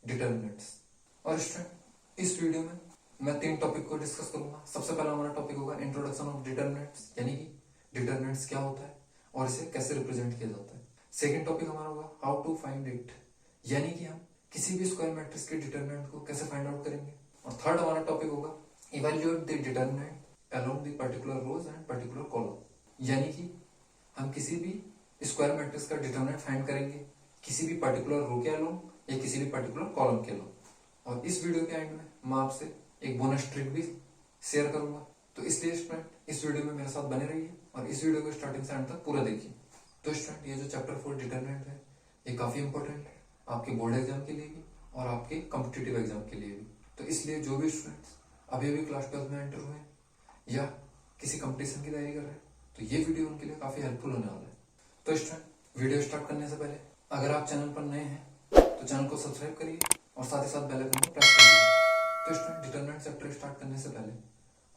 Determinants. और student इस video में मैं 3 टॉपिक को डिस्कस करूंगा। सबसे पहला हमारा टॉपिक होगा इंट्रोडक्शन ऑफ डिटर्मिनेंट्स, यानी कि डिटर्मिनेंट्स क्या होता है और इसे कैसे रिप्रेजेंट किया जाता है। सेकंड टॉपिक हमारा होगा हाउ टू फाइंड इट, यानी कि हम किसी भी स्क्वायर मैट्रिक्स के डिटर्मिनेंट को कैसे फाइंड आउट करेंगे। और थर्ड हमारा टॉपिक होगा evaluate the determinant along the particular rows and particular column, यानी कि हम किसी भी स्क्वायर मैट्रिक्स का डिटर्मिनेंट फाइंड करेंगे किसी भी पर्टिकुलर रो के अलोंग या किसी भी पर्टिकुलर कॉलम के अलोंग। और इस वीडियो के एंड में मैं आपसे एक बोनस ट्रिक भी शेयर करूंगा, तो इसलिए स्टूडेंट इस वीडियो में मेरे साथ बने रहिए और इस वीडियो को स्टार्टिंग से एंड तक पूरा देखिए। तो स्टूडेंट ये जो चैप्टर 4 डिटर्मिनेंट है ये काफी इंपॉर्टेंट है आपके बोर्ड एग्जाम के लिए भी और आपके कॉम्पिटिटिव एग्जाम के लिए भी। तो इसलिए जो भी स्टूडेंट्स अभी अभी क्लास 12 में एंटर हुए हैं या किसी कंपटीशन की तैयारी कर रहे हैं तो ये वीडियो उनके लिए काफी हेल्पफुल होने वाला है। तो स्टूडेंट वीडियो स्टार्ट करने से पहले अगर आप चैनल पर नए हैं तो चैनल को सब्सक्राइब करिए और साथ ही साथ बेल आइकन को प्रेस करिए। तो स्टूडेंट डिटरमिनेंट चैप्टर स्टार्ट करने से पहले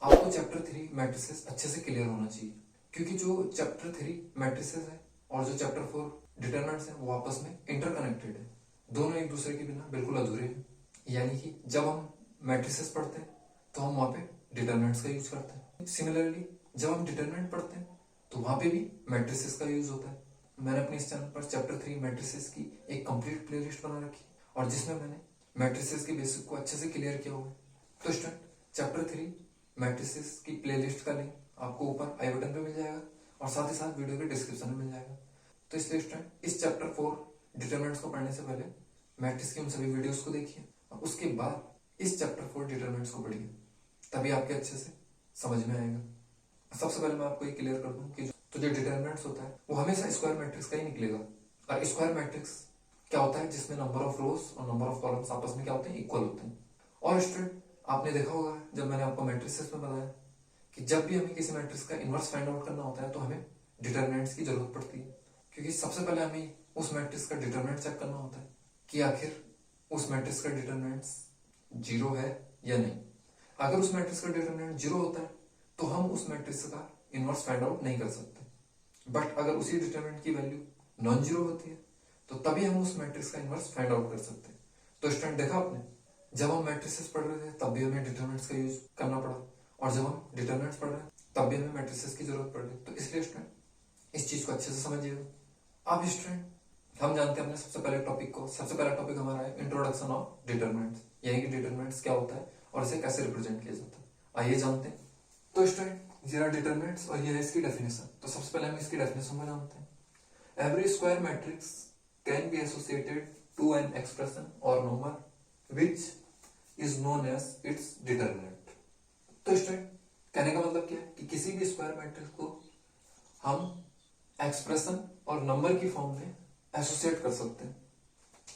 आपको चैप्टर 3 मैट्रिसेस अच्छे से क्लियर होना चाहिए, क्योंकि जो चैप्टर 3 मैट्रिसेस है और जो चैप्टर 4 डिटरमिनेंट्स है वो आपस में इंटरकनेक्टेड है, दोनों एक दूसरे के बिना बिल्कुल अधूरे हैं। यानी कि जब हम मैट्रिसेस पढ़ते हैं तो हम वहां पे डिटरमिनेंट्स का यूज करते हैं। सिमिलरली जब हम डिटरमिनेंट पढ़ते हैं तो वहां पे भी मैट्रिसेस का यूज होता है। मैंने अपने इस चैनल पर चैप्टर 3 मैट्रिसेस की एक कंप्लीट प्लेलिस्ट बना रखी और जिसमें मैंने मैट्रिसेस के बेसिक को अच्छे से क्लियर किया हुआ है। तो स्टूडेंट चैप्टर 3 मैट्रिसेस की प्लेलिस्ट का लिंक आपको ऊपर आई बटन पे मिल जाएगा और साथ ही साथ वीडियो के डिस्क्रिप्शन में मिल जाएगा। तो इसलिए स्टूडेंट इस चैप्टर 4 डिटरमिनेंट्स को पढ़ने से पहले मैट्रिक्स की उन सभी वीडियोस को देखिए और उसके बाद इस चैप्टर 4 डिटरमिनेंट्स को पढ़िए, तभी आपके अच्छे से समझ में आएगा। सबसे पहले मैं आपको ये क्लियर कर दूं कि जो डिटरमिनेंट्स होता है वो हमेशा स्क्वायर मैट्रिक्स का ही निकलेगा। और स्क्वायर मैट्रिक्स क्या होता है जिसमें नंबर ऑफ रोज और नंबर ऑफ कॉलम्स आपस में क्या होते हैं, इक्वल होते हैं। और स्टूडेंट आपने देखा होगा जब मैंने आपको मैट्रिसेस में बताया कि जब भी हमें किसी मैट्रिक्स का इनवर्स फाइंड आउट करना होता है तो हमें डिटरमिनेंट्स की जरूरत पड़ती है, क्योंकि सबसे पहले हमें उस मैट्रिक्स का डिटरमिनेंट चेक करना होता है कि आखिर उस मैट्रिक्स का डिटरमिनेंट्स 0 है या नहीं। अगर उस मैट्रिक्स का डिटरमिनेंट 0 होता है तो हम उस मैट्रिक्स का इनवर्स फाइंड आउट नहीं कर सकते। बट अगर उसी डिटरमिनेंट की वैल्यू नॉन जीरो होती है तो तभी हम उस मैट्रिक्स का इनवर्स फाइंड आउट कर सकते हैं। तो स्टूडेंट देखा आपने, जब हम मैट्रिसेस पढ़ रहे थे तब भी हमें डिटरमिनेंट्स का यूज करना पड़ा और जब हम डिटरमिनेंट्स पढ़ रहे हैं तब भी हमें मैट्रिसेस की जरूरत पड़ रही। तो इसलिए स्टूडेंट इस चीज को अच्छे से समझिएगा। अब स्टूडेंट हम जानते हैं अपने सबसे पहले टॉपिक को। सबसे पहला टॉपिक हमारा है इंट्रोडक्शन ऑफ डिटरमिनेंट्स, यानी कि डिटरमिनेंट्स क्या होता है और इसे कैसे रिप्रेजेंट किया जाता है, आइए जानते हैं। तो स्टूडेंट ये रहा डिटरमिनेंट्स और ये है इसकी डेफिनेशन। तो सबसे पहले हम इसकी डेफिनेशन को जानते हैं। Every square matrix can be associated to an expression और number which is known as its determinant. तो स्टूडेंट कहने का मतलब क्या है कि किसी भी स्क्वायर मैट्रिक्स को हम एक्सप्रेशन और नंबर की फॉर्म में एसोसिएट कर सकते हैं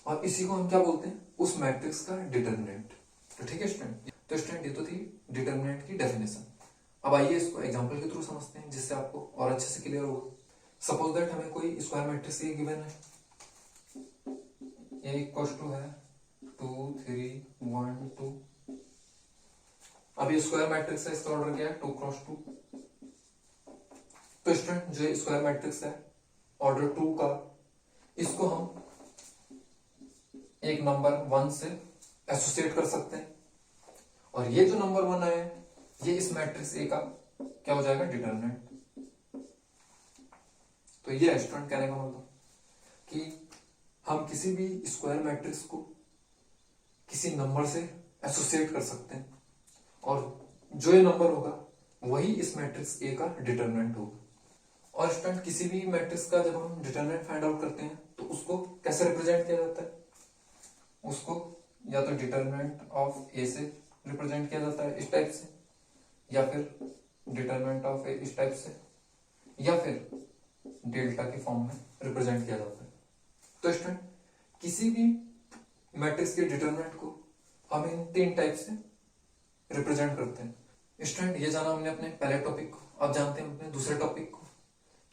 और इसी को हम क्या बोलते हैं, उस मैट्रिक्स का डिटरमिनेंट। तो ठीक है स्टूडेंट, तो स्टूडेंट ये तो थी डिटरमिनेंट की डेफिनेशन। अब आइए इसको एग्जांपल के थ्रू समझते हैं जिससे आपको और अच्छे से क्लियर होगा। सपोज दैट हमें कोई स्क्वायर मैट्रिक्स ये गिवन है, a इक्वल्स टू है 2 3 1 2। अब ये स्क्वायर मैट्रिक्स है, इसका ऑर्डर क्या है 2 क्रॉस 2। तो स्टूडेंट जो स्क्वायर मैट्रिक्स है ऑर्डर 2 का, इसको हम एक नंबर 1 से एसोसिएट कर सकते हैं और ये जो नंबर 1 है ये इस मैट्रिक्स ए का क्या हो जाएगा, डिटरमिनेंट। तो ये स्टूडेंट कहने का मतलब कि हम किसी भी स्क्वायर मैट्रिक्स को किसी नंबर से एसोसिएट कर सकते हैं और जो ये नंबर होगा वही इस मैट्रिक्स ए का डिटरमिनेंट होगा। और स्टूडेंट किसी भी मैट्रिक्स का जब हम डिटरमिनेंट फाइंड आउट करते हैं तो उसको कैसे रिप्रेजेंट किया जाता है, उसको या तो डिटरमिनेंट ऑफ ए से रिप्रेजेंट किया जाता है इस टाइप से, या फिर डिटरमिनेंट ऑफ ए इस टाइप से, या फिर डेल्टा की फॉर्म में रिप्रेजेंट किया जाता है। तो स्टूडेंट किसी भी मैट्रिक्स के डिटरमिनेंट को हम इन 3 टाइप से रिप्रेजेंट करते हैं। स्टूडेंट ये जाना हमने अपने पहले टॉपिक को। अब जानते हैं अपने दूसरे टॉपिक को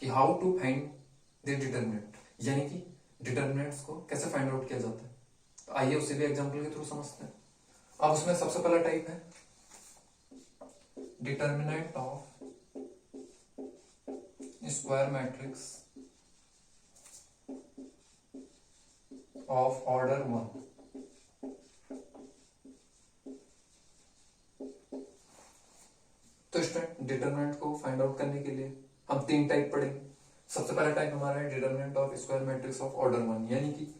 कि how to find the determinant, यानी कि डिटरमिनेंट्स को कैसे फाइंड आउट किया जाता है। तो आइए उसे भी एग्जांपल के थ्रू समझते हैं। अब उसमें सबसे पहला टाइप है determinant of square matrix of order 1। Determinant को फाइंड आउट करने के लिए हम 3 टाइप पढ़ेंगे। सबसे पहला टाइप हमारा है determinant of square matrix of order 1, यानी कि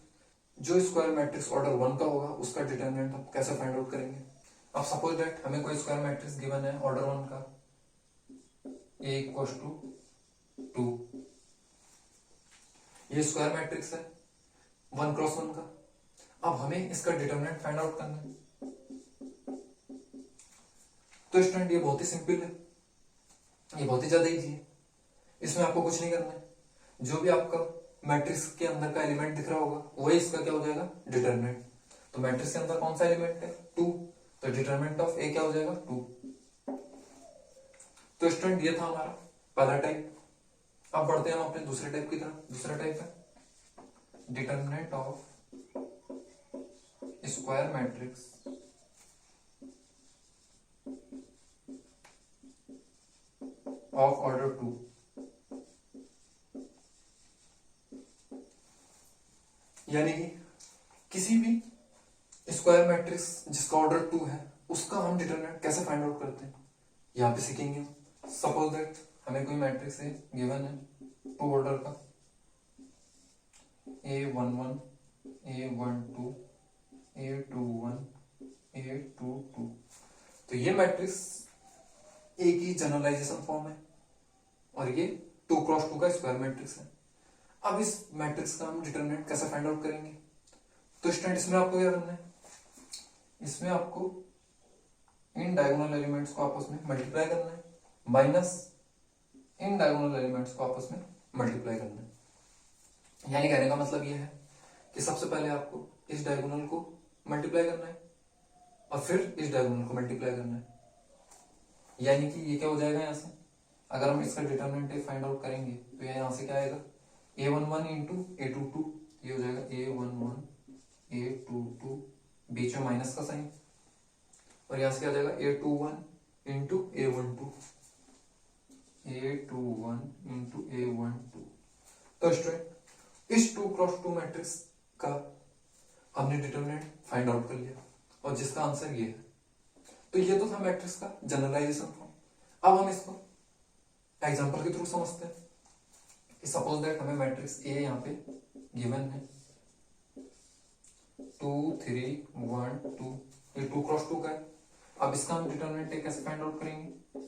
जो स्क्वायर मैट्रिक्स ऑर्डर 1 का होगा उसका डिटरमिनेंट हम कैसे फाइंड आउट करेंगे। अब सपोज दैट हमें कोई स्क्वायर मैट्रिक्स गिवन है ऑर्डर 1 का, a इक्वल्स टू 2, ये स्क्वायर मैट्रिक्स है 1 क्रॉस 1 का। अब हमें इसका डिटरमिनेंट फाइंड आउट करना है। तो स्टूडेंट ये बहुत ही सिंपल है, ये बहुत ही ज्यादा इजी है, इसमें आपको कुछ नहीं करना है। जो भी आपका मैट्रिक्स के अंदर का एलिमेंट दिख रहा होगा वही इसका क्या हो जाएगा, डिटरमिनेंट। तो मैट्रिक्स के अंदर कौन सा एलिमेंट है, 2, तो डिटरमिनेंट ऑफ ए क्या हो जाएगा, 2। तो स्टूडेंट ये था हमारा पहला टाइप। अब बढ़ते हैं हम अपने दूसरे टाइप की तरफ। दूसरा टाइप है determinant of square matrix of order 2। यानी कि किसी भी स्क्वायर मैट्रिक्स जिसका ऑर्डर 2 है उसका हम डिटरमिनेंट कैसे फाइंड आउट करते हैं, यहां पे सीखेंगे। सपोज दैट हमें कोई मैट्रिक्स है गिवन है 2 ऑर्डर का, A11, A12, A21, A22। तो ये मैट्रिक्स ए की जनरलाइजेशन फॉर्म है और ये 2 क्रॉस 2 का स्क्वायर मैट्रिक्स है। अब इस मैट्रिक्स का हम डिटरमिनेंट कैसे फाइंड आउट करेंगे। तो स्टूडेंट इसमें आपको क्या करना है, इसमें आपको इन डायगोनल एलिमेंट्स को आपस में मल्टीप्लाई करना है माइनस इन डायगोनल एलिमेंट्स को आपस में मल्टीप्लाई करना है। यानी कहने का मतलब ये है कि सबसे पहले आपको इस डायगोनल को मल्टीप्लाई करना है और फिर इस डायगोनल को मल्टीप्लाई करना है। यानी कि ये क्या हो जाएगा, यहां से अगर हम इसका डिटरमिनेंट फाइंड आउट करेंगे तो यहां से क्या आएगा, A11 इंटू A22, ये हो जाएगा A11 A22, बीच में माइनस का साइन, और यहां से क्या आ जाएगा A21 into A12, A21 into A12। तो स्टूडेंट इस 2 क्रॉस 2 मैट्रिक्स का हमने डिटरमिनेंट फाइंड आउट कर लिया और जिसका आंसर ये है। तो ये तो था मैट्रिक्स का जनरलाइजेशन फॉर्म। अब हम इसको एग्जांपल के थ्रू समझते हैं कि सपोज दैट हमें मैट्रिक्स ए यहाँ पे गिवन है 2 3 1 2, ये 2 क्रॉस 2 का है। अब इसका हम डिटरमिनेंट कैसे फाइंड आउट करेंगे।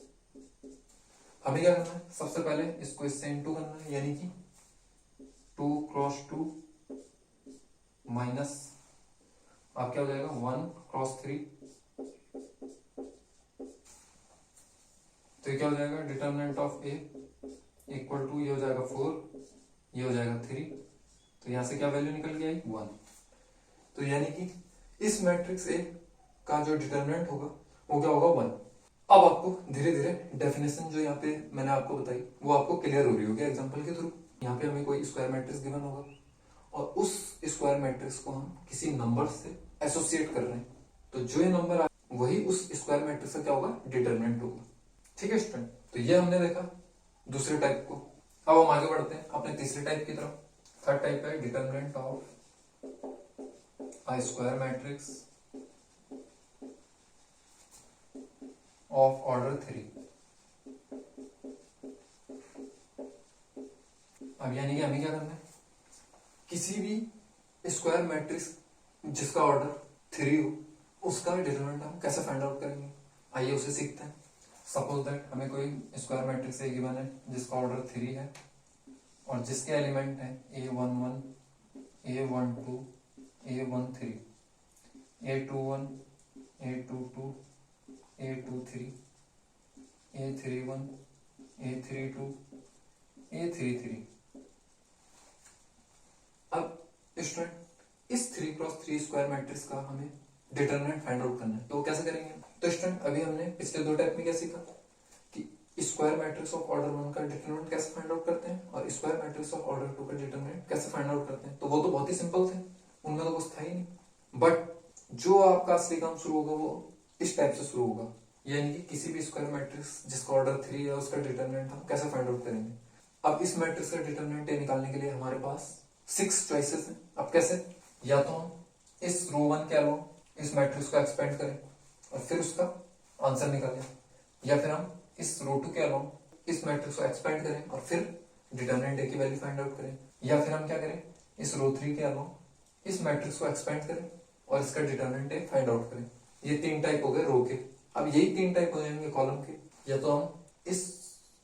हमें क्या करना है, सबसे पहले इसको इससे इनटू करना है, यानी कि 2 क्रॉस 2 माइनस अब क्या हो जाएगा 1 क्रॉस 3, तो ये क्या हो जाएगा determinant of A equal to, ये हो जाएगा 4, ये हो जाएगा 3, तो यहां से क्या वैल्यू निकल के आई 1। तो यानी कि इस मैट्रिक्स ए का जो डिटरमिनेंट होगा वो क्या होगा 1। अब आपको धीरे धीरे डेफिनेशन जो यहाँ पे मैंने आपको बताई वो आपको क्लियर हो रही होगी एग्जांपल के थ्रू। यहाँ पे हमें कोई स्क्वायर मैट्रिक्स गिवन होगा और उस स्क्वायर मैट्रिक्स को हम किसी नंबर से एसोसिएट कर रहे हैं, तो जो ये नंबर वही उस स्क्वायर मैट्रिक्स का क्या होगा, डिटरमिनेंट होगा। ठीक है स्टूडेंट, तो ये हमने देखा दूसरे टाइप को। अब हम आगे बढ़ते हैं अपने तीसरे टाइप की तरफ। थर्ड टाइप है determinant of a square matrix of order 3। अब यानी कि हमें क्या करना है, किसी भी स्क्वायर मैट्रिक्स जिसका ऑर्डर 3 हो उसका डिटरमिनेंट हम कैसे फाइंड आउट करेंगे, आइए उसे सीखते हैं। सपोज दैट हमें कोई स्क्वायर मैट्रिक्स ए गिवन है जिसका ऑर्डर 3 है और जिसके एलिमेंट है A11 A12 A13 A21 A22 A23 A31 A32 A33। अब स्टूडेंट इस 3 क्रॉस 3 स्क्वायर मैट्रिक्स का हमें डिटरमिनेंट फाइंड आउट करना है, तो कैसे करेंगे। तो स्टूडेंट अभी हमने पिछले 2 टाइप में क्या सीखा कि स्क्वायर मैट्रिक्स ऑफ ऑर्डर 1 का डिटरमिनेंट कैसे फाइंड आउट करते हैं और स्क्वायर मैट्रिक्स ऑफ ऑर्डर 2 का डिटरमिनेंट कैसे फाइंड आउट करते हैं। तो वो तो बहुत ही सिंपल थे, उनमें तो कुछ था ही नहीं। बट जो आपका असली काम शुरू होगा वो इस टाइप से शुरू होगा, यानी कि किसी भी स्क्वायर मैट्रिक्स जिसका ऑर्डर 3 है उसका डिटरमिनेंट हम कैसे फाइंड आउट करेंगे। अब इस मैट्रिक्स का डिटरमिनेंट निकालने के लिए हमारे पास 6 चॉइसेस हैं। अब कैसे, या तो हम इस रो 1 के अलावा इस मैट्रिक्स को एक्सपेंड करें और फिर उसका आंसर निकालें, या फिर हम इस रो 2 के अलाउंग इस मैट्रिक्स को एक्सपेंड करें और फिर डिटरमिनेंट ए की वैल्यू फाइंड आउट करें, या फिर हम क्या करें, इस रो 3 के अलाउंग इस मैट्रिक्स को एक्सपेंड करें और इसका डिटरमिनेंट ए फाइंड आउट करें। ये 3 टाइप हो गए रो के। अब यही 3 टाइप हो जाएंगे कॉलम के। या तो हम इस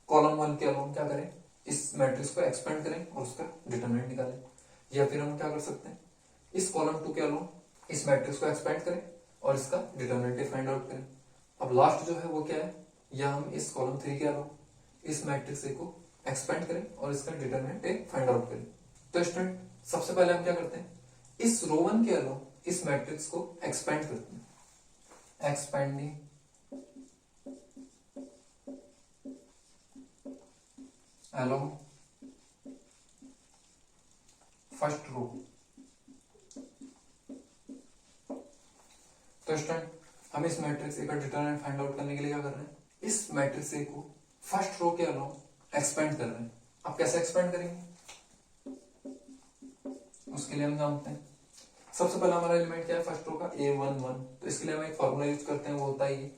कॉलम 1 के अलाउंग क्या करें, इस मैट्रिक्स को एक्सपेंड करें और उसका डिटरमिनेंट निकालें, या फिर हम क्या कर सकते हैं, इस कॉलम 2 के अलाउंग इस मैट्रिक्स को एक्सपेंड करें और इसका डिटरमिनेंट फाइंड आउट करें। अब लास्ट जो है वो क्या है, या हम इस कॉलम 3 के अलाउंग इस मैट्रिक्स ए को एक्सपेंड करें और इसका डिटरमिनेंट फाइंड आउट करें। तो स्टूडेंट सबसे पहले हम क्या करते हैं, इस रो 1 के अलाउंग इस मैट्रिक्स को एक्सपेंड करते हैं। Expanding along first row. तो स्टूडेंट हम इस मैट्रिक्स ए का डिटरमिनेंट फाइंड आउट करने के लिए क्या कर रहे हैं, इस मैट्रिक्स ए को फर्स्ट रो के अलाउंग एक्सपेंड कर रहे हैं। अब कैसे एक्सपेंड करेंगे, उसके लिए हम जानते हैं सबसे पहला हमारा एलिमेंट क्या है फर्स्ट रो का, a11। तो इसके लिए हम एक फॉर्मूला यूज करते हैं, वो होता है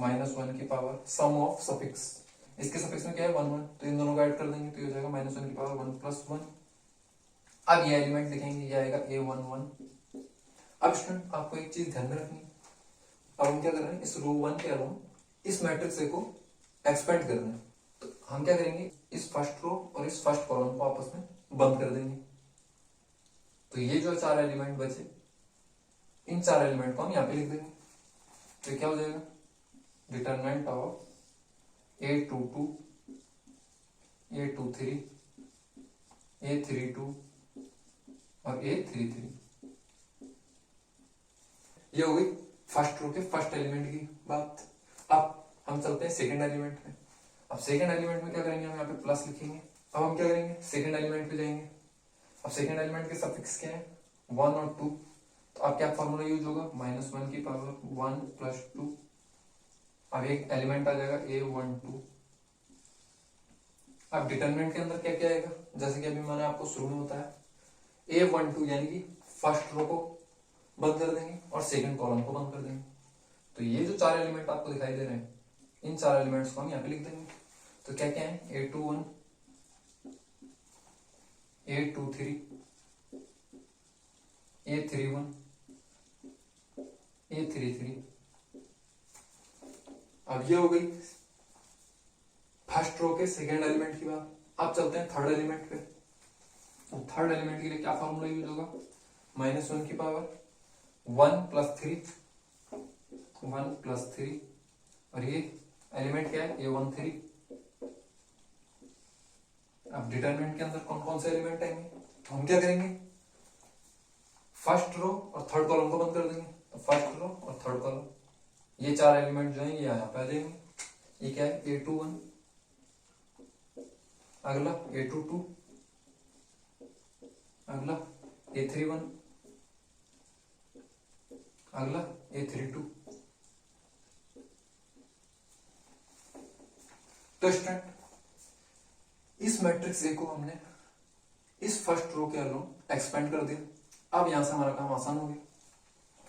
-1 की पावर सम ऑफ सफिक्स। इसके सफिक्स में क्या है 1 1, तो इन दोनों को ऐड कर देंगे तो ये हो जाएगा -1 की पावर 1 + 1। अब ये एलिमेंट लिखेंगे, ये आएगा a11। अब स्टूडेंट आपको एक चीज ध्यान में रखनी है, अब हम क्या कर रहे हैं, इस रो 1 के अलाउंग इस मैट्रिक्स ए को एक्सपेंड कर रहे हैं। तो हम क्या करेंगे, इस फर्स्ट रो और इस फर्स्ट कॉलम को आपस में बंद कर देंगे। तो ये जो 4 एलिमेंट बचे, इन 4 एलिमेंट को हम यहाँ पे लिख देंगे। तो क्या हो जाएगा, determinant of a22, a23, a32 और a33। ये हो गई फर्स्ट रो के फर्स्ट एलिमेंट की बात। अब हम चलते हैं सेकंड एलिमेंट में। अब सेकंड एलिमेंट में क्या करेंगे, हम यहाँ पे प्लस लिखेंगे। अब हम क्या करेंगे, सेकंड एलिमेंट पे जाएंगे। अब सेकंड एलिमेंट के सफिक्स क्या है, 1 और 2। तो अब क्या फॉर्मूला यूज होगा, -1 की पावर 1 + 2। अब एक एलिमेंट आ जाएगा a12। अब डिटरमिनेंट के अंदर क्या क्या आएगा, जैसे कि अभी मैंने आपको शुरू में बताया, a12 यानी कि फर्स्ट रो को बंद कर देंगे और सेकंड कॉलम को बंद कर देंगे। तो ये जो 4 एलिमेंट आपको दिखाई दे रहे हैं, इन 4 एलिमेंट्स को हम यहाँ पे लिख देंगे। तो क्या क्या है, a21, a23, a31, a33। अब ये हो गई फर्स्ट रो के सेकेंड एलिमेंट की बात। अब चलते हैं थर्ड एलिमेंट पे। तो थर्ड एलिमेंट के लिए क्या फॉर्मूला यूज होगा, -1 की पावर 1 + 3, 1 + 3। और ये एलिमेंट क्या है, a13। अब डिटरमिनेंट के अंदर कौन कौन से एलिमेंट आएंगे, तो हम क्या करेंगे, फर्स्ट रो और थर्ड कॉलम को बंद कर देंगे। तो फर्स्ट रो और थर्ड कॉलम, ये 4 एलिमेंट जो है ये यहाँ पे आ जाएंगे। ये क्या है, a21, अगला a22, अगला a31, अगला a32। तो स्टूडेंट इस मैट्रिक्स ए को हमने इस फर्स्ट रो के अलाउंग एक्सपेंड कर दिया। अब यहां से हमारा काम आसान हो गया।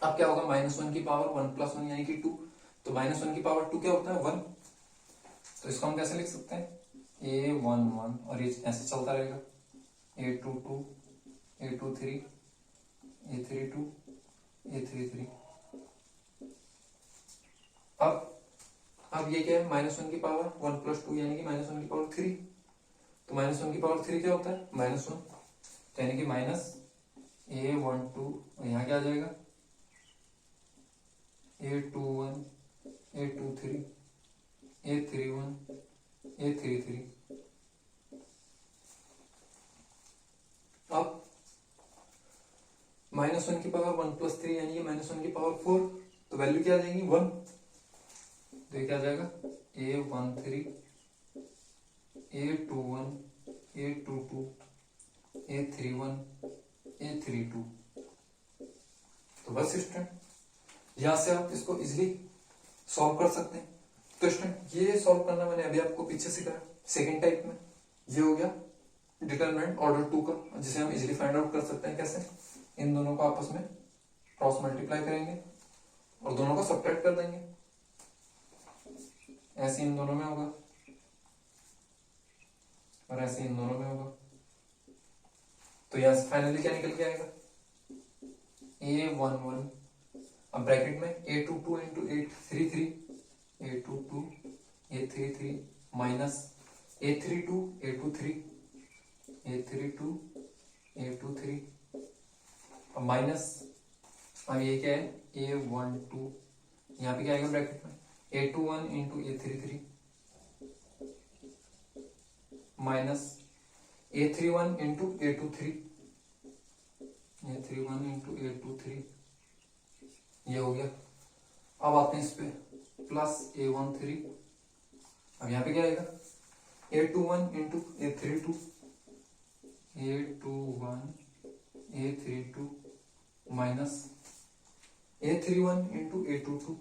अब क्या होगा, -1 की पावर 1 + 1 यानी कि 2। तो -1 की पावर 2 क्या होता है, 1। तो इसको हम कैसे लिख सकते हैं, a11, और ये ऐसे चलता रहेगा, a22, a23, a32, a33। अब ये क्या है, -1 की पावर 1 + 2 यानी कि -1 की पावर 3। तो -1 की पावर 3 क्या होता है, -1, तो यानी कि -a12। और यहाँ क्या आ जाएगा, a21, a23, a31, a33। अब -1 की पावर 1 + 3 यानी कि -1 की पावर 4। तो वैल्यू क्या आ जाएगी, 1। तो ये क्या आ जाएगा, a13, a21, a22, a31, a32। तो बस स्टूडेंट यहां से आप इसको इजिली सॉल्व कर सकते हैं। तो स्टूडेंट ये सॉल्व करना मैंने अभी आपको पीछे सिखाया सेकेंड टाइप में। ये हो गया डिटरमिनेंट ऑर्डर 2 का, जिसे हम इजिली फाइंड आउट कर सकते हैं। कैसे, इन दोनों को आपस में क्रॉस मल्टीप्लाई करेंगे और दोनों को सब्ट्रैक्ट कर देंगे। ऐसे इन दोनों में होगा और ऐसे इन दोनों में होगा। तो यहां से फाइनली क्या निकल के आएगा, A11। अब ब्रैकेट में A22 into 833, A22 A33 minus A32 A23 A32 A23 minus, अब ये क्या है A12, यहाँ पे क्या आएगा ब्रैकेट में A21 into A33 minus A31 into A23 A31 into A23, ये हो गया। अब आते हैं इस पे प्लस A13, अब यहाँ पे क्या आएगा A21 into A32 A21 A32 minus A31 into A22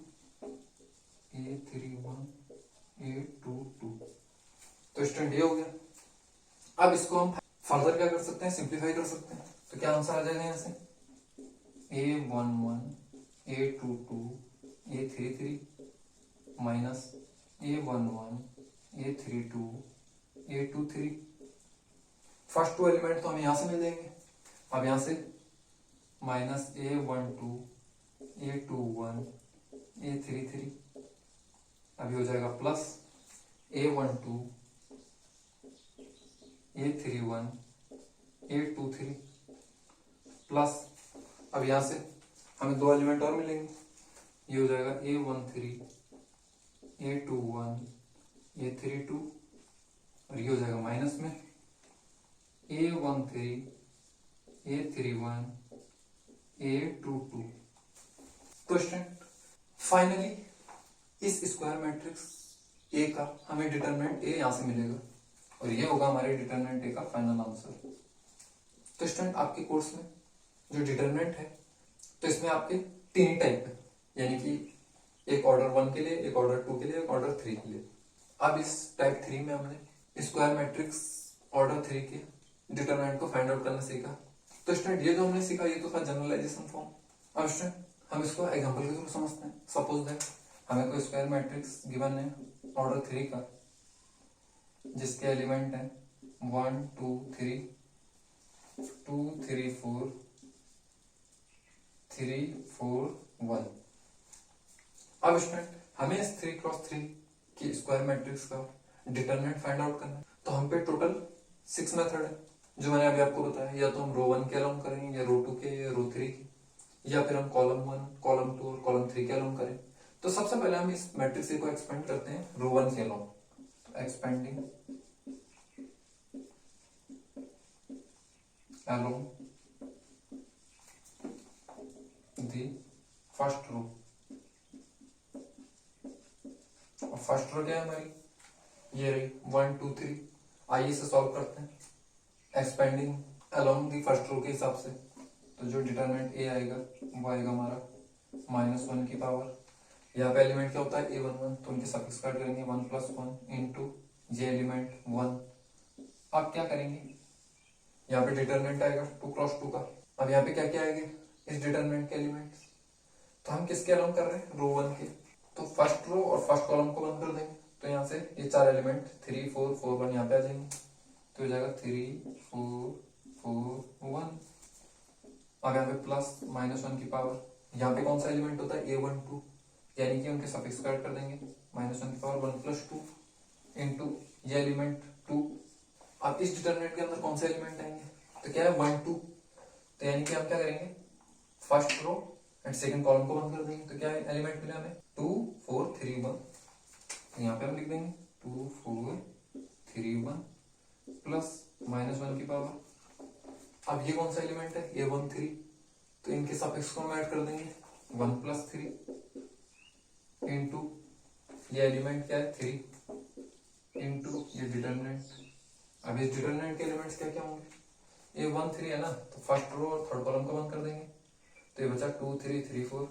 A31 A22। तो स्टूडेंट ये हो गया। अब इसको हम फर्दर क्या कर सकते हैं, सिंप्लीफाई कर सकते हैं। तो क्या आंसर आ जाएगा यहाँ से A11 A22 A33 minus A11 A32 A23। First to element तो हमें यहां से मिल जाएंगे। अब यहां से माइनस A12 A21 A33, अभी हो जाएगा plus A12 A31 A23 plus, अब यहां से हमें दो एलिमेंट और मिलेंगे, ये हो जाएगा A13 A21 A32 और ये हो जाएगा माइनस में A13 A31 A22। तो स्टूडेंट फाइनली इस स्क्वायर मैट्रिक्स ए का हमें डिटरमिनेंट ए यहां से मिलेगा और ये होगा हमारे डिटरमिनेंट ए का फाइनल आंसर। तो स्टूडेंट आपके कोर्स में जो डिटरमिनेंट है, तो इसमें आपके तीन ही टाइप है, यानी कि एक ऑर्डर 1 के लिए, एक ऑर्डर 2 के लिए, एक ऑर्डर 3 के लिए। अब इस टाइप 3 में हमने स्क्वायर मैट्रिक्स ऑर्डर 3 के डिटरमिनेंट को फाइंड आउट करना सीखा। तो स्टूडेंट ये जो हमने सीखा ये तो था जनरलाइजेशन फॉर्म। अब स्टूडेंट हम इसको एग्जांपल के थ्रू समझते हैं। सपोज दैट हमें कोई स्क्वायर मैट्रिक्स गिवन है ऑर्डर 3 का, जिसके एलिमेंट है 1 2 3 2 3 4 3 4 1। अब स्टूडेंट हमें इस 3x3 की स्क्वायर मैट्रिक्स का डिटरमिनेंट फाइंड आउट करना है। तो हम पे टोटल 6 मेथड है जो मैंने अभी आपको बताया। या तो हम रो 1 के अलाउन करेंगे, या रो 2 के, या रो 3 के, या फिर हम कॉलम 1 कॉलम 2 और कॉलम 3 के अलाउन करें। तो सबसे पहले हम इस मैट्रिक्स को एक्सपेंड करते हैं रो 1 के along. Expanding along the first row. First row क्या है हमारी, ये रही 1 2 3। आइए इसे सॉल्व करते हैं expanding along the first row के हिसाब से। तो जो डिटरमिनेंट ए आएगा वो आएगा हमारा -1 की पावर, यहाँ पे एलिमेंट क्या होता है A11, तो उनके सफिक्स काट करेंगे 1 + 1 इंटू जे एलिमेंट 1। अब क्या करेंगे, यहाँ पे डिटरमिनेंट आएगा 2 × 2 का। अब यहाँ पे क्या क्या आएंगे इस डिटरमिनेंट के एलिमेंट्स, तो हम किसके अलाउन कर रहे हैं रो 1 के। तो फर्स्ट रो और फर्स्ट कॉलम को बंद कर देंगे। तो यहाँ से ये चार एलिमेंट 3 4 4 1 यहाँ पे आ जाएंगे। तो हो जाएगा 3 4 4 1। अब यहाँ पे प्लस -1 की पावर, यहाँ पे कौन सा एलिमेंट होता है A12, यानी कि उनके सफिक्स काट कर देंगे -1 की पावर 1 + 2 इंटू ये एलिमेंट 2। अब इस डिटरमिनेंट के अंदर कौन से एलिमेंट आएंगे, तो क्या है 1 2। तो यानी कि हम क्या करेंगे first row and second column को बंद कर देंगे। तो क्या एलिमेंट मिला हमें 2 4 3 1। यहाँ पे हम लिख देंगे 2 4 3 1 प्लस -1 की पावर। अब ये कौन सा एलिमेंट है A13, तो इनके सफिक्स को हम ऐड कर देंगे 1 + 3 इंटू ये एलिमेंट क्या है 3 इंटू ये डिटरमिनेंट। अब इस डिटरमिनेंट के एलिमेंट्स क्या क्या होंगे A13 है ना, तो फर्स्ट रो और थर्ड कॉलम को बंद कर देंगे। तो ये बचा 2 3 3 4।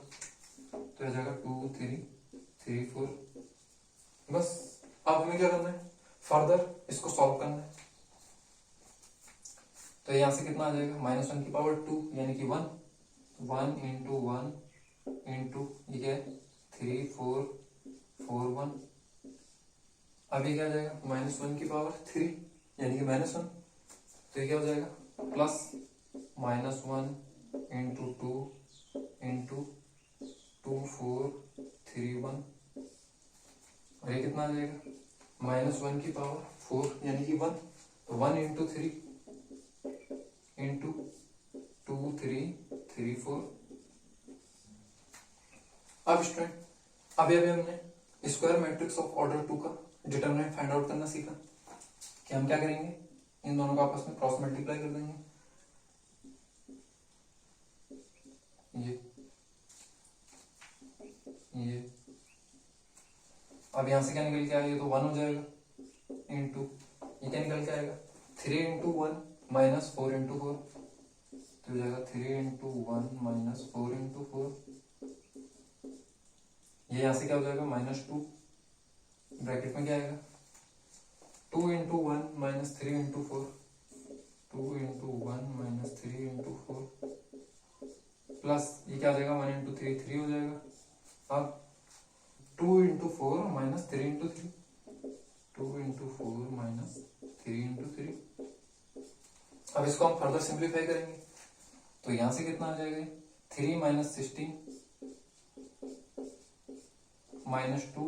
तो हो जाएगा 2 3 3 4। बस अब हमें क्या करना है फर्दर इसको सॉल्व करना है। तो यहाँ से कितना आ जाएगा -1 की पावर 2 यानी कि 1 1 इंटू 1 इंटू ये क्या है 3 4 4 1 अब ये क्या आ जाएगा, -1 की पावर 3 यानी कि -1, तो ये क्या हो जाएगा प्लस -1 इंटू 2 इंटू 2 4 3 1, और ये कितना आ जाएगा -1 की पावर 4 यानी कि 1, तो 1 इंटू 3 इंटू 2 3 3 4। अब स्टूडेंट अभी हमने स्क्वायर मैट्रिक्स ऑफ ऑर्डर 2 का डिटरमिनेंट फाइंड आउट करना सीखा कि हम क्या करेंगे, इन दोनों का आपस में क्रॉस मल्टीप्लाई कर देंगे, ये अब यहां से क्या निकल के आएगा, ये तो 1 हो जाएगा इंटू ये क्या निकल के आएगा 3 इंटू 1 -4 इंटू 4, तो हो जाएगा 3 इंटू 1 -4 इंटू 4। ये यहां से क्या हो जाएगा -2, ब्रैकेट में क्या आएगा 2 into 1 -3 into 4, 2 into 1 -3 into 4 plus ये क्या हो जाएगा 1 इंटू 3 3 हो जाएगा। अब 2 इंटू 4 -3 इंटू 3, 2 इंटू 4 -3 इंटू 3। अब इसको हम फर्दर सिंप्लीफाई करेंगे, तो यहां से कितना आ जाएगा 3 -16 -2,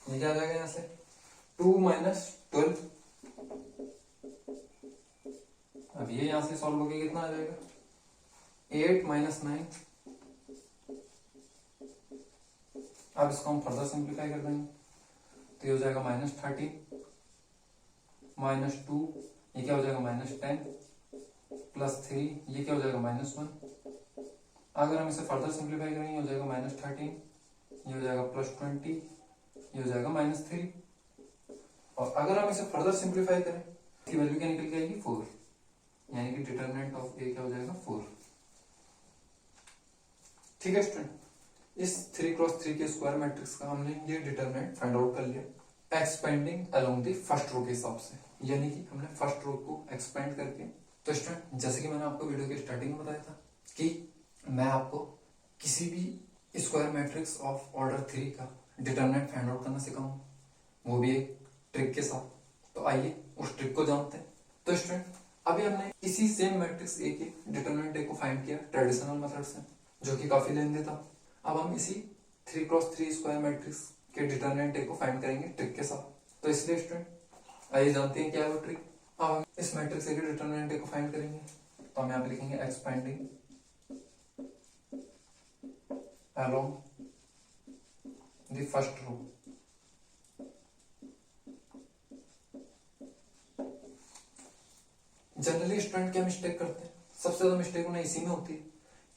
ये क्या आ जाएगा यहां से 2 -12। अब ये यहां से सॉल्व होके कितना आ जाएगा 8 -9। अब इसको हम फर्दर सिंप्लीफाई कर देंगे, तो ये हो जाएगा -13 -2, ये क्या हो जाएगा -10 +3, ये क्या हो जाएगा -1। अगर हम इसे फर्दर सिंप्लीफाई करेंगे हो जाएगा -13, ये हो जाएगा +20, ये हो जाएगा -3। और अगर हम इसे फर्दर सिंप्लीफाई करें इसकी वैल्यू क्या निकल के आएगी 4, यानी कि डिटरमिनेंट ऑफ ए क्या हो जाएगा 4। ठीक है स्टूडेंट, इस 3x3 के स्क्वायर मैट्रिक्स का हमने ये डिटरमिनेंट फाइंड आउट कर लिया expanding along the first row के हिसाब से, यानी कि हमने फर्स्ट रो को एक्सपेंड करके। तो स्टूडेंट जैसे कि मैंने आपको वीडियो के स्टार्टिंग में बताया था कि मैं आपको किसी भी स्क्वायर मैट्रिक्स ऑफ ऑर्डर 3 का डिटरमिनेंट फाइंड आउट करना सिखाऊंगा, वो भी एक ट्रिक के साथ। तो आइए उस ट्रिक को जानते हैं। तो स्टूडेंट अभी हमने इसी सेम मैट्रिक्स ए के डिटरमिनेंट ए को फाइंड किया ट्रेडिशनल मेथड से, जो कि काफी लेंथी था। अब हम इसी 3x3 स्क्वायर मैट्रिक्स के डिटरमिनेंट ए को फाइंड करेंगे ट्रिक के साथ। तो इसलिए स्टूडेंट आइए जानते हैं क्या है वो ट्रिक। अब हम इस मैट्रिक्स ए के डिटरमिनेंट ए को फाइंड करेंगे, तो हम यहाँ पे लिखेंगे expanding along the first row. Generally student क्या मिस्टेक करते हैं, सबसे ज्यादा मिस्टेक उन्हें इसी में होती है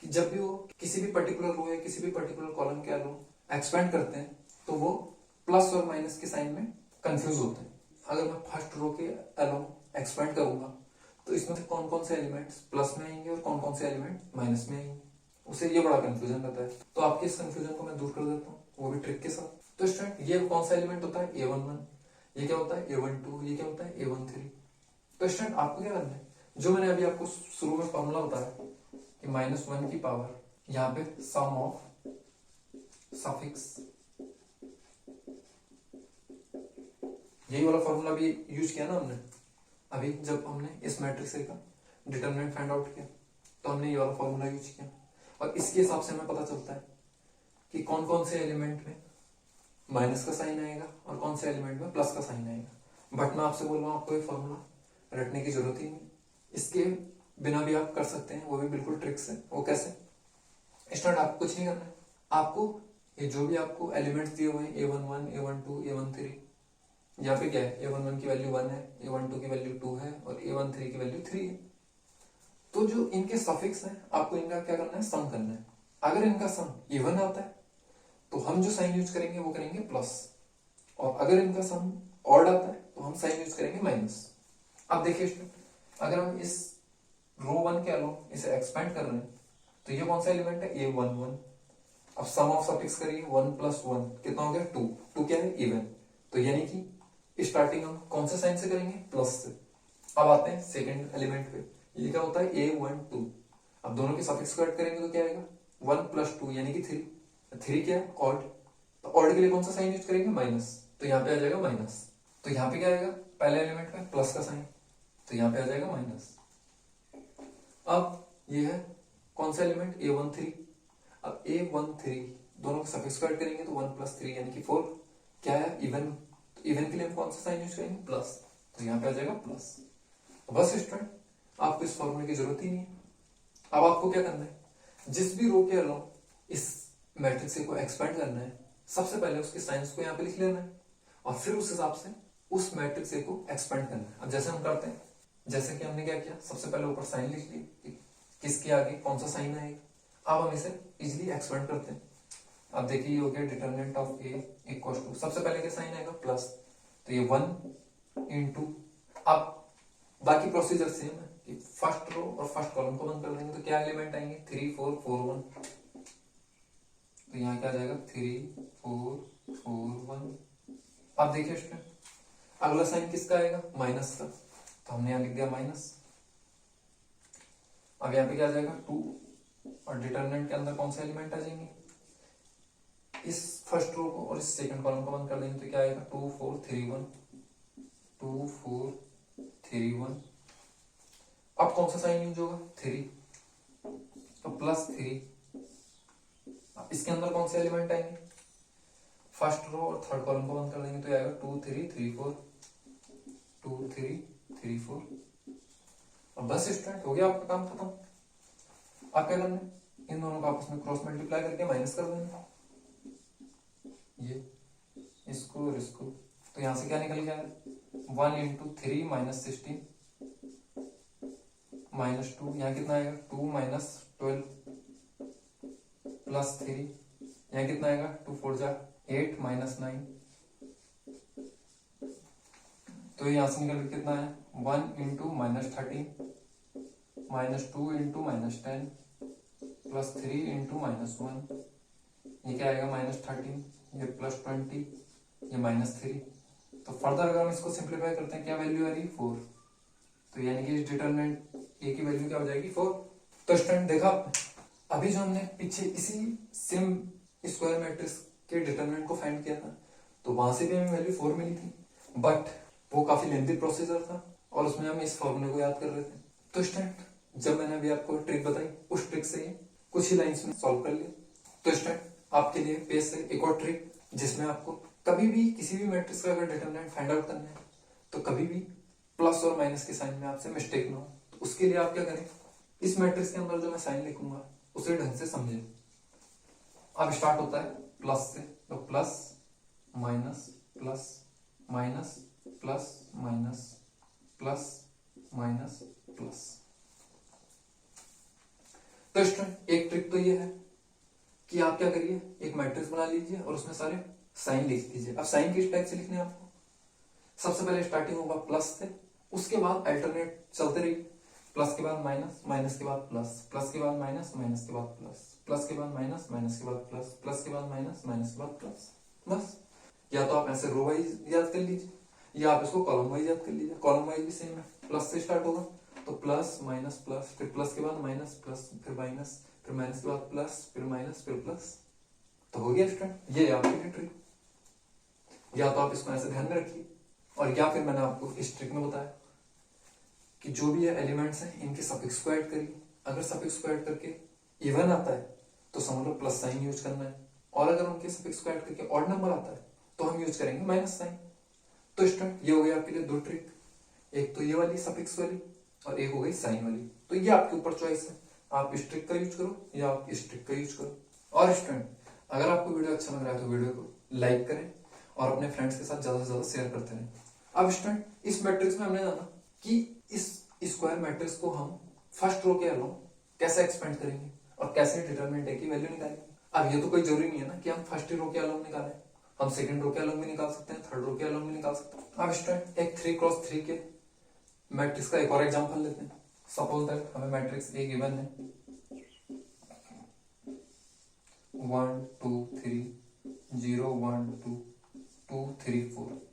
कि जब भी वो किसी भी पर्टिकुलर रो या किसी भी पर्टिकुलर कॉलम के अलोंग एक्सपेंड करते हैं तो वो प्लस और माइनस के साइन में कंफ्यूज होते हैं। अगर मैं फर्स्ट रो के अलोंग एक्सपेंड करूंगा तो इसमें से कौन कौन से एलिमेंट्स प्लस में आएंगे और कौन कौन से एलिमेंट माइनस में आएंगे, उसे ये बड़ा कंफ्यूजन रहता है। तो आपके इस कंफ्यूजन को मैं दूर कर देता हूँ, वो भी ट्रिक के साथ। तो स्टूडेंट ये कौन सा एलिमेंट होता है A11, ये क्या होता है A12, ये क्या होता है A13। तो स्टूडेंट आपको क्या करना है, जो मैंने अभी आपको शुरू में फॉर्मूला बताया कि -1 की पावर यहाँ पे सम ऑफ सफिक्स, यही वाला फॉर्मूला भी यूज किया ना हमने अभी जब हमने इस मैट्रिक्स का डिटरमिनेंट फाइंड आउट किया, तो हमने ये वाला फॉर्मूला यूज किया। और इसके हिसाब से हमें पता चलता है कि कौन कौन से एलिमेंट में माइनस का साइन आएगा और कौन से एलिमेंट में प्लस का साइन आएगा। बट मैं आपसे बोल रहा हूँ आपको ये फॉर्मूला रटने की जरूरत ही नहीं, इसके बिना भी आप कर सकते हैं, वो भी बिल्कुल ट्रिक से। वो कैसे स्टार्ट, आपको कुछ नहीं करना है, आपको ये जो भी आपको एलिमेंट्स दिए हुए हैं A11, A12, A13, या फिर क्या है A11 की वैल्यू 1 है, A12 की वैल्यू 2 है और A13 की वैल्यू 3 है। तो जो इनके सफिक्स हैं आपको इनका क्या करना है, सम करना है। अगर इनका सम इवन आता है तो हम जो साइन यूज करेंगे वो करेंगे प्लस, और अगर इनका सम ऑड आता है तो हम साइन यूज करेंगे माइनस। अब देखिए स्टूडेंट, अगर हम इस रो 1 के अलोंग इसे एक्सपेंड कर रहे हैं तो ये कौन सा एलिमेंट है A11। अब सम ऑफ सफिक्स करिए 1 + 1 कितना हो गया 2, 2 क्या है इवन, तो यानी कि स्टार्टिंग हम कौन से साइन से करेंगे प्लस से। अब आते हैं सेकंड एलिमेंट पे, ये क्या होता है A12। अब दोनों के सफिक्स को ऐड करेंगे तो क्या आएगा 1 + 2 यानी कि 3 क्या है ऑड, तो ऑड के लिए कौन सा साइन यूज करेंगे माइनस, तो यहाँ पे आ जाएगा माइनस। तो यहाँ पे क्या आएगा, पहले एलिमेंट में प्लस का साइन, तो यहाँ पे आ जाएगा माइनस। अब ये है कौन सा एलिमेंट, A13। अब A13 दोनों को सफिक्स को ऐड करेंगे तो 1 + 3 यानी कि 4। क्या है, इवन। तो इवन के लिए हम कौन सा साइन यूज करेंगे, प्लस, तो यहाँ पे आ जाएगा प्लस। बस स्टूडेंट, आपको इस फॉर्मूले की जरूरत ही नहीं है। अब आपको क्या करना है, जिस भी रो के अलाउ इस मैट्रिक्स को एक्सपेंड करना है, सबसे पहले उसके साइंस को यहाँ पे लिख लेना है और फिर उस हिसाब से उस मैट्रिक्स को एक्सपेंड करना है। अब जैसे हम करते हैं, जैसे कि हमने क्या किया, सबसे पहले ऊपर साइन लिख लिया, किसके आगे कौन सा साइन आएगा। अब हम इसे इजिली एक्सपेंड करते हैं। अब देखिए ये हो गया determinant of A equal to, सबसे पहले क्या साइन आएगा, प्लस, तो ये 1 इंटू, अब बाकी प्रोसीजर सेम है कि फर्स्ट रो और फर्स्ट कॉलम को बंद कर देंगे तो क्या एलिमेंट आएंगे, 3 4 4 1, तो यहाँ क्या आ जाएगा 3 4 4 1। अब देखिए स्टूडेंट, अगला साइन किसका आएगा, माइनस का, तो हमने यहाँ लिख दिया माइनस। अब यहाँ पे क्या आ जाएगा 2, और डिटरमिनेंट के अंदर कौन सा एलिमेंट आ जाएंगे, इस फर्स्ट रो को और इस सेकंड कॉलम को बंद कर देंगे तो क्या आएगा 2 4 3 1, 2 4 3 1। अब कौन सा साइन यूज होगा, 3, तो +3। अब इसके अंदर कौन से एलिमेंट आएंगे, फर्स्ट रो और थर्ड कॉलम को बंद कर देंगे तो आएगा 2 3 3 4, 2 3 3 4। अब बस स्टूडेंट, हो गया आपका काम खत्म। आप क्या करना है, इन दोनों को आपस में क्रॉस मल्टीप्लाई करके माइनस कर देना, ये इसको और इसको, तो यहां से क्या निकल गया, 1 इंटू 3 -16 -2, यहाँ कितना आएगा 2 -12 +3, यहाँ कितना आएगा 2 4 जा 8 -9, तो यहां से निकल कितना है 1 इंटू -13 -2 इंटू -10 +3 इंटू -1, ये क्या आएगा -13, ये +20, ये -3। तो फर्दर अगर हम इसको सिंप्लीफाई करते हैं, क्या वैल्यू आ रही है 4, तो यानी कि इस डिटरमिनेंट ए की वैल्यू क्या हो जाएगी 4। तो स्टूडेंट देखा अभी जो हमने पीछे इसी सेम स्क्वायर मैट्रिक्स के डिटरमिनेंट को फाइंड किया था, तो वहां से भी हमें वैल्यू 4 मिली थी, बट वो काफी लेंथी प्रोसीजर था और उसमें हम इस फॉर्मूले को याद कर रहे थे। तो स्टूडेंट, जब मैंने अभी आपको ट्रिक बताई, उस ट्रिक से कुछ ही लाइंस में सॉल्व कर लिया। तो स्टूडेंट, आपके लिए पेश है एक और ट्रिक, जिसमें आपको कभी भी किसी भी मैट्रिक्स का अगर डिटरमिनेंट फाइंड आउट करना है तो कभी भी प्लस और माइनस के साइन में आपसे मिस्टेक ना हो। तो उसके लिए आप क्या करें, इस मैट्रिक्स के अंदर जो मैं साइन लिखूंगा उसे ढंग से समझें। अब स्टार्ट होता है प्लस से, तो plus minus plus minus plus minus plus minus plus. तो स्टूडेंट, एक ट्रिक तो ये है कि आप क्या करिए, एक मैट्रिक्स बना लीजिए और उसमें सारे साइन लिख दीजिए। अब साइन किस टाइप से लिखने हैं आपको, सबसे पहले स्टार्टिंग होगा प्लस से, उसके बाद अल्टरनेट चलते रहिए, प्लस के बाद माइनस, माइनस के बाद प्लस, प्लस के बाद माइनस, माइनस के बाद प्लस, प्लस के बाद माइनस, माइनस के बाद प्लस, प्लस के बाद माइनस, माइनस के बाद प्लस। बस, या तो आप ऐसे रो वाइज याद कर लीजिए या आप इसको कॉलम वाइज याद कर लीजिए। कॉलम वाइज भी सेम है, प्लस से स्टार्ट होगा तो प्लस माइनस प्लस, फिर प्लस के बाद माइनस प्लस, फिर माइनस, फिर माइनस के बाद प्लस, फिर माइनस, फिर प्लस। तो हो गया स्टूडेंट, ये आपकी ट्रिक। या तो आप इसको ऐसे ध्यान में रखिए, और या फिर मैंने आपको इस ट्रिक में बताया कि जो भी एलिमेंट्स हैं इनके सफिक्स को ऐड करिए। अगर सफिक्स को ऐड करके इवन आता है तो समझ लो प्लस साइन यूज करना है, और अगर उनके सफिक्स को ऐड करके ऑड नंबर आता है तो हम यूज करेंगे माइनस साइन। तो स्टूडेंट, ये हो गई आपके लिए दो ट्रिक, एक तो ये वाली सफिक्स वाली और एक हो गई साइन वाली। तो ये आपके ऊपर चॉइस है, आप इस ट्रिक का यूज करो या आप इस ट्रिक का यूज करो। और स्टूडेंट, अगर आपको वीडियो अच्छा लग रहा है तो वीडियो को लाइक करें और अपने फ्रेंड्स के साथ ज्यादा से ज्यादा शेयर करते रहें। अब स्टूडेंट, इस मैट्रिक्स में हमने जाना कि इस स्क्वायर मैट्रिक्स को हम फर्स्ट रो के अलाउ कैसे एक्सपेंड करेंगे और कैसे डिटरमिनेंट ए की वैल्यू निकालेंगे। अब ये तो कोई जरूरी नहीं है ना कि हम फर्स्ट रो के अलाउ निकालें, हम सेकंड रो के अलाउ भी निकाल सकते हैं, थर्ड रो के अलाउ भी निकाल सकते हैं। अब स्टूडेंट, एक 3x3 के मैट्रिक्स का एक और एग्जांपल लेते हैं। सपोज दैट हमें मैट्रिक्स ए गिवन है 1 2 3 0 1 2 2 3 4।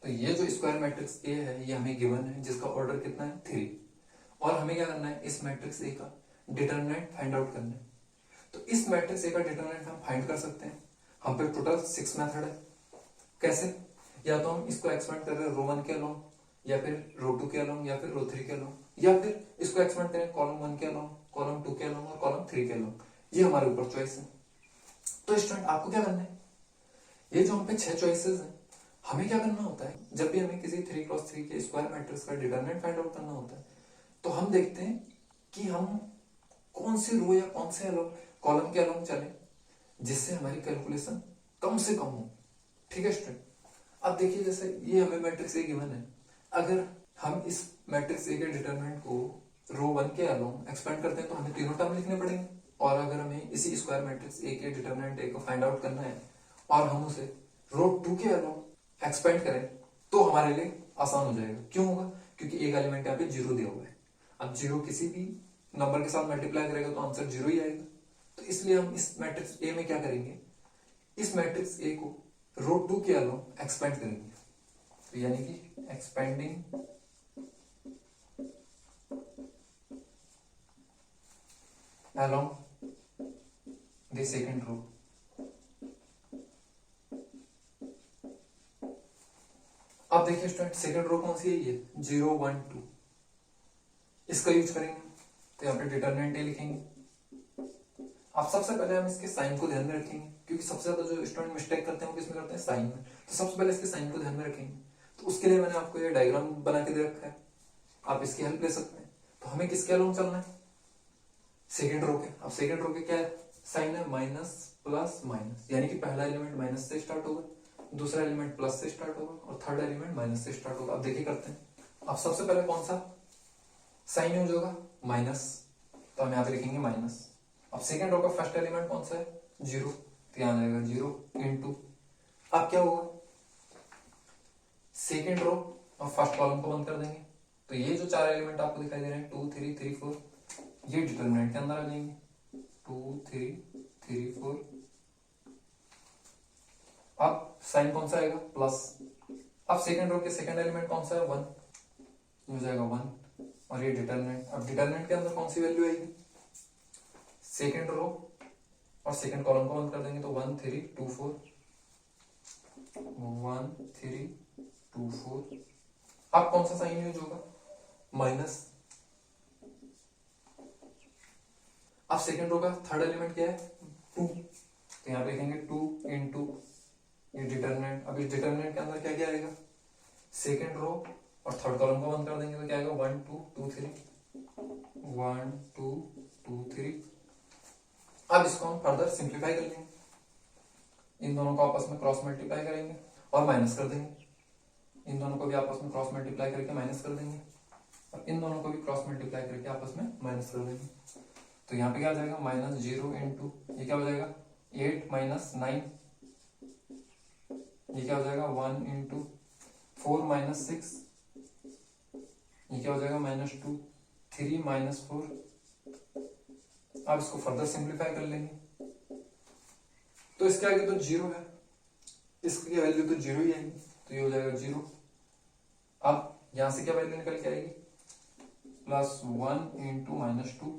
तो ये जो स्क्वायर मैट्रिक्स ए है ये हमें गिवन है, जिसका ऑर्डर कितना है 3, और हमें क्या करना है, इस मैट्रिक्स ए का डिटरमिनेंट फाइंड आउट करना है। तो इस मैट्रिक्स ए का डिटरमिनेंट हम फाइंड कर सकते हैं, हम पे टोटल 6 मेथड है। कैसे, या तो हम इसको एक्सपेंड कर रहे हैं रो 1 के अलोंग, या फिर रो 2 के अलोंग, या फिर रो 3 के अलोंग, या फिर इसको एक्सपेंड करें कॉलम 1 के अलोंग, कॉलम 2 के अलोंग और कॉलम 3 के अलोंग। ये हमारे ऊपर चॉइस है। तो स्टूडेंट आपको क्या करना है, ये जो हम पे 6 चॉइसेस हैं, हमें क्या करना होता है, जब भी हमें किसी 3x3 के स्क्वायर मैट्रिक्स का डिटरमिनेंट फाइंड आउट करना होता है, तो हम देखते हैं कि हम कौन से रो या कौन से कॉलम के अलोंग चले जिससे हमारी कैलकुलेशन कम से कम हो। ठीक है स्टूडेंट, अब देखिए जैसे ये हमें मैट्रिक्स ए गिवन है, अगर हम इस मैट्रिक्स ए के डिटरमिनेंट को रो 1 के अलोंग एक्सपेंड करते हैं तो हमें तीनों टर्म लिखने पड़ेंगे, और अगर हमें इसी स्क्वायर मैट्रिक्स ए के डिटरमिनेंट ए को फाइंड आउट करना है और हम उसे रो 2 के अलोंग एक्सपेंड करें तो हमारे लिए आसान हो जाएगा। क्यों होगा, क्योंकि एक एलिमेंट यहाँ पे 0 दिया हुआ है। अब 0 किसी भी नंबर के साथ मल्टीप्लाई करेगा तो आंसर 0 ही आएगा। तो इसलिए हम इस मैट्रिक्स ए में क्या करेंगे, इस मैट्रिक्स ए को रो 2 के अलोंग एक्सपेंड करेंगे, तो यानी कि expanding along the second row। अब देखिए स्टूडेंट सेकंड रो कौन सी है, ये 0 1 2, इसका यूज करेंगे, तो यहाँ पे डिटरमिनेंट ए लिखेंगे। अब सबसे पहले हम इसके साइन को ध्यान में रखेंगे, क्योंकि सबसे ज्यादा जो स्टूडेंट मिस्टेक करते हैं वो किसमें करते हैं, साइन में। तो सबसे पहले इसके साइन को ध्यान में रखेंगे, तो उसके लिए मैंने आपको ये डायग्राम बना के दे रखा है, आप इसकी हेल्प ले सकते हैं। तो हमें किसके अलोंग चलना है, सेकेंड रो के। अब सेकेंड रो के क्या है, साइन है माइनस प्लस माइनस, यानी कि पहला एलिमेंट माइनस से स्टार्ट होगा, दूसरा एलिमेंट प्लस से स्टार्ट होगा और थर्ड एलिमेंट माइनस से स्टार्ट होगा। अब देखिए करते हैं, अब सबसे पहले कौन सा साइन यूज होगा, माइनस, तो हम यहाँ पे लिखेंगे माइनस। अब सेकेंड रो का फर्स्ट एलिमेंट कौन सा है, 0, तो यहाँ जाएगा 0 इंटू, अब क्या होगा, सेकेंड रो और फर्स्ट कॉलम को बंद कर देंगे, तो ये जो 4 एलिमेंट आपको दिखाई दे रहे हैं 2 3 3 4, ये डिटरमिनेंट के अंदर आ जाएंगे, 2 3 3 4। अब साइन कौन सा आएगा, प्लस। अब सेकंड रो के सेकंड एलिमेंट कौन सा है, 1, हो जाएगा 1, और ये डिटरमिनेंट। अब डिटरमिनेंट के अंदर कौन सी वैल्यू आएगी, सेकंड रो और सेकंड कॉलम को बंद कर देंगे, तो 1 3 2 4, 1 3 2 4। अब कौन सा साइन यूज होगा, माइनस। अब सेकेंड रो का थर्ड एलिमेंट क्या है, 2, तो यहाँ पे लिखेंगे 2 इंटू ये डिटरमिनेंट। अब इस डिटरमिनेंट के अंदर क्या क्या आएगा, सेकेंड रो और थर्ड कॉलम को बंद कर देंगे, तो क्या आएगा 1 2 2 3, 1 2 2 3। अब इसको हम फर्दर सिंप्लीफाई कर लेंगे, इन दोनों को आपस में क्रॉस मल्टीप्लाई करेंगे और माइनस कर देंगे, इन दोनों को भी आपस में क्रॉस मल्टीप्लाई करके माइनस कर देंगे, और इन दोनों को भी क्रॉस मल्टीप्लाई करके आपस में माइनस कर देंगे। तो यहाँ पे क्या आ जाएगा, माइनस 0 इंटू, ये क्या हो जाएगा 8 माइनस 9, ये क्या हो जाएगा 1 इंटू 4 माइनस 6, ये क्या हो जाएगा -2, 3 माइनस 4। अब इसको फर्दर सिंप्लीफाई कर लेंगे, तो इसके आगे तो 0 है, इसकी वैल्यू तो 0 ही आएगी, तो ये हो जाएगा 0। अब यहां से क्या वैल्यू निकल के आएगी, +1 इंटू -2,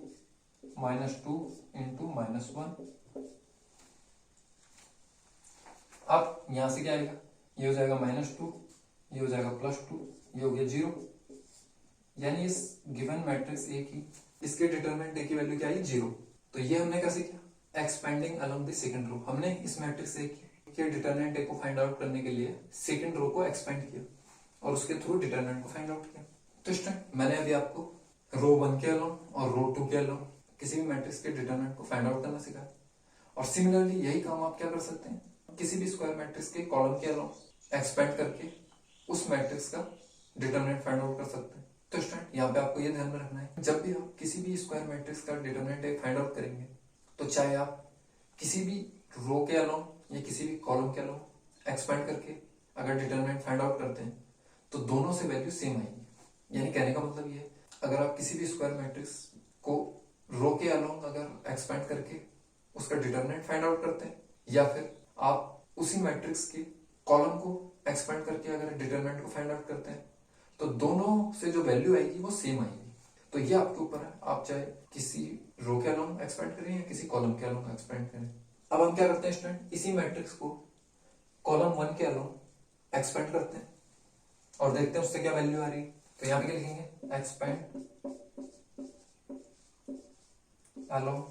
-2 इंटू -1। अब यहां से क्या आएगा, ये हो जाएगा -2, ये हो जाएगा +2, ये हो गया 0। यानी इस गिवन मैट्रिक्स ए की, इसके डिटरमिनेंट ए की वैल्यू क्या आई, 0। तो ये हमने कैसे किया, expanding along the second row. हमने इस मैट्रिक्स ए के डिटरमिनेंट ए को फाइंड आउट करने के लिए सेकंड रो को एक्सपेंड किया और उसके थ्रू डिटरमिनेंट को फाइंड आउट किया। तो स्टूडेंट मैंने अभी आपको रो 1 के अलोंग और रो 2 के अलोंग किसी भी मैट्रिक्स के डिटरमिनेंट को फाइंड आउट करना सिखाया, और सिमिलरली यही काम आप क्या कर सकते हैं, किसी भी स्क्वायर मैट्रिक्स के कॉलम के अलोंग एक्सपेंड करके उस मैट्रिक्स का डिटरमिनेंट फाइंड आउट कर सकते हैं। तो स्टूडेंट यहाँ पे आपको ये ध्यान में रखना है, जब भी आप किसी भी स्क्वायर मैट्रिक्स का डिटरमिनेंट फाइंड आउट करेंगे, तो चाहे आप किसी भी रो के अलोंग या किसी भी कॉलम के अलोंग एक्सपेंड करके अगर डिटरमिनेंट फाइंड आउट करते हैं, तो दोनों से वैल्यू सेम आएगी। यानी कहने का मतलब ये है, अगर आप किसी भी स्क्वायर मैट्रिक्स को रो के अलोंग अगर एक्सपेंड करके उसका डिटरमिनेंट फाइंड आउट करते हैं, या फिर आप उसी मैट्रिक्स के कॉलम को एक्सपेंड करके अगर डिटरमिनेंट को फाइंड आउट करते हैं, तो दोनों से जो वैल्यू आएगी वो सेम आएगी। तो ये आपके ऊपर है, आप चाहे किसी रो के अलोंग एक्सपेंड करें या किसी कॉलम के अलोंग एक्सपेंड करें। अब हम क्या करते हैं स्टूडेंट, इसी मैट्रिक्स को कॉलम 1 के अलोंग एक्सपेंड करते हैं और देखते हैं उससे क्या वैल्यू आ रही है। तो यहाँ पे क्या लिखेंगे, एक्सपेंड अलोंग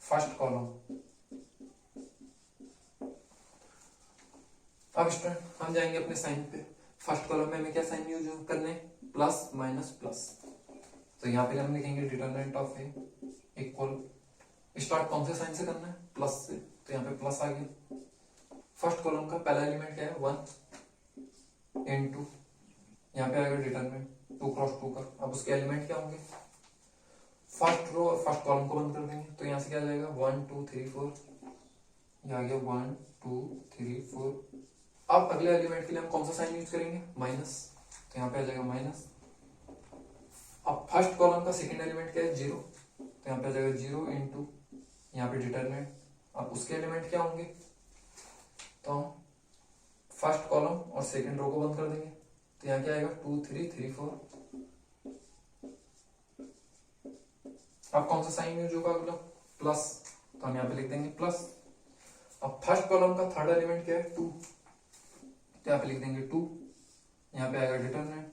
फर्स्ट कॉलम। अब स्टूडेंट हम जाएंगे अपने साइन पे। फर्स्ट कॉलम में हमें क्या साइन यूज करने, प्लस माइनस प्लस। तो यहाँ पे हम लिखेंगे determinant of A equal, start कौन से साइन से करना है, प्लस से। तो यहाँ पे प्लस आ गया। फर्स्ट कॉलम का पहला एलिमेंट क्या है, 1 इंटू, यहाँ पे आएगा डिटरमिनेंट 2 क्रॉस 2 का। अब उसके एलिमेंट क्या होंगे, फर्स्ट रो और फर्स्ट कॉलम को बंद कर देंगे। तो यहाँ से क्या आ जाएगा 1 2 3 4, ये आ गया 1 2 3 4। अब अगले एलिमेंट के लिए हम कौन सा साइन यूज करेंगे, माइनस। तो यहाँ पे आ जाएगा माइनस। अब फर्स्ट कॉलम का सेकंड एलिमेंट क्या है, 0। तो यहाँ पे आ जाएगा 0 इंटू, यहाँ पे डिटरमिनेंट। अब उसके एलिमेंट क्या होंगे, तो हम फर्स्ट कॉलम और सेकंड रो को बंद कर देंगे। तो यहाँ क्या आएगा 2 3 3 4। अब कौन सा साइन यूज होगा अगला, प्लस। तो हम यहाँ पे लिख देंगे प्लस। अब फर्स्ट कॉलम का थर्ड एलिमेंट क्या है, 2। तो यहाँ पे लिख देंगे 2, यहाँ पे आएगा डिटरमिनेंट।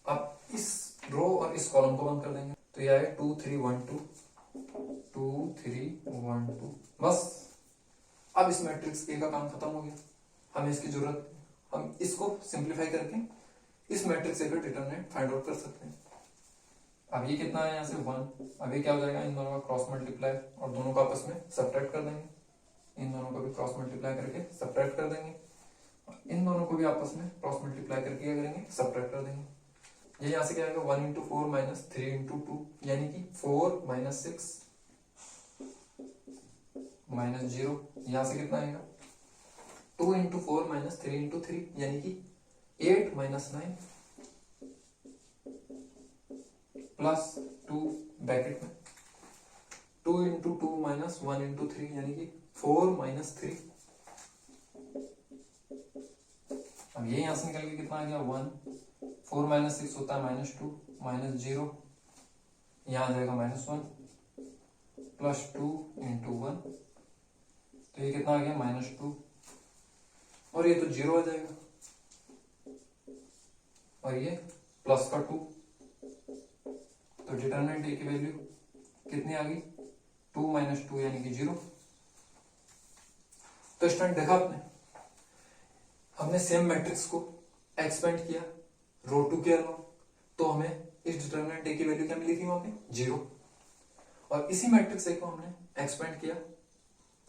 अब इस रो और इस कॉलम को बंद कर देंगे। तो ये आएगा 2 3 1 2 2 3 1 2। बस अब इस मैट्रिक्स ए का काम खत्म हो गया, हमें इसकी जरूरत, हम इसको सिंप्लीफाई करके इस मैट्रिक्स ए का डिटरमिनेंट फाइंड आउट कर सकते हैं। अब ये कितना है, यहाँ से 1। अब ये क्या हो जाएगा, इन दोनों का क्रॉस मल्टीप्लाई और दोनों को आपस में सब्ट्रैक्ट कर देंगे। इन दोनों को भी क्रॉस मल्टीप्लाई करके सब्ट्रैक्ट कर देंगे, इन दोनों को भी आपस में क्रॉस मल्टीप्लाई करके क्या करेंगे, सब्ट्रैक्ट कर देंगे। ये यहाँ से क्या आएगा 1 इंटू 4 माइनस 3 इंटू 2, यानी कि 4 माइनस 6 माइनस 0। यहाँ से कितना आएगा 2 इंटू 4 माइनस 3 इंटू 3, यानी कि 8 माइनस 9 प्लस 2 ब्रैकेट में 2 इंटू 2 माइनस 1 इंटू 3, यानी कि 4 माइनस 3। अब ये यहां से निकल के कितना आ गया 1। 4 माइनस 6 होता है माइनस 2 माइनस 0, यहां आ जाएगा माइनस 1 प्लस 2 इंटू 1। तो ये कितना आ गया माइनस 2, और ये तो 0 आ जाएगा, और ये प्लस का 2। तो डिटरमिनेंट ए की वैल्यू कितनी आ गई, 2 माइनस 2 यानी कि 0। तो स्टूडेंट देखा आपने, हमने सेम मैट्रिक्स को एक्सपेंड किया रो टू के अलावा, तो हमें इस डिटरमिनेंट ए की वैल्यू क्या मिली थी वहां पे 0। और इसी मैट्रिक्स ए को हमने एक्सपेंड किया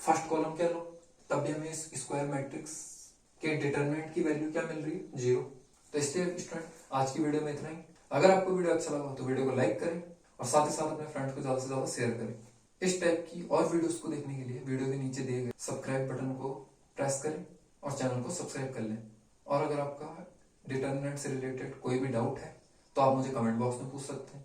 फर्स्ट कॉलम के अलावा, तब भी हमें इस स्क्वायर मैट्रिक्स के डिटरमिनेंट की वैल्यू क्या मिल रही है 0। तो इसलिए स्टूडेंट आज की वीडियो में इतना ही। अगर आपको वीडियो अच्छा लगा तो वीडियो को लाइक करें और साथ ही साथ अपने फ्रेंड्स को ज्यादा से ज्यादा शेयर करें। इस टाइप की और वीडियोस को देखने के लिए वीडियो के नीचे दिए गए सब्सक्राइब बटन को प्रेस करें और चैनल को सब्सक्राइब कर लें। और अगर आपका डिटरमिनेंट से रिलेटेड कोई भी डाउट है तो आप मुझे कमेंट बॉक्स में पूछ सकते हैं,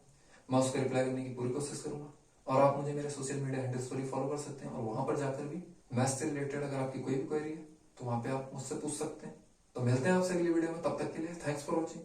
मैं उसको रिप्लाई करने की पूरी कोशिश करूंगा। और आप मुझे मेरे सोशल मीडिया हैंडल्स पर भी फॉलो कर सकते हैं, और वहां पर जाकर भी मैथ्स से रिलेटेड अगर आपकी कोई भी क्वेरी है तो वहां पे आप मुझसे पूछ सकते हैं। तो मिलते हैं आपसे अगली वीडियो में, तब तक के लिए थैंक्स फॉर वॉचिंग।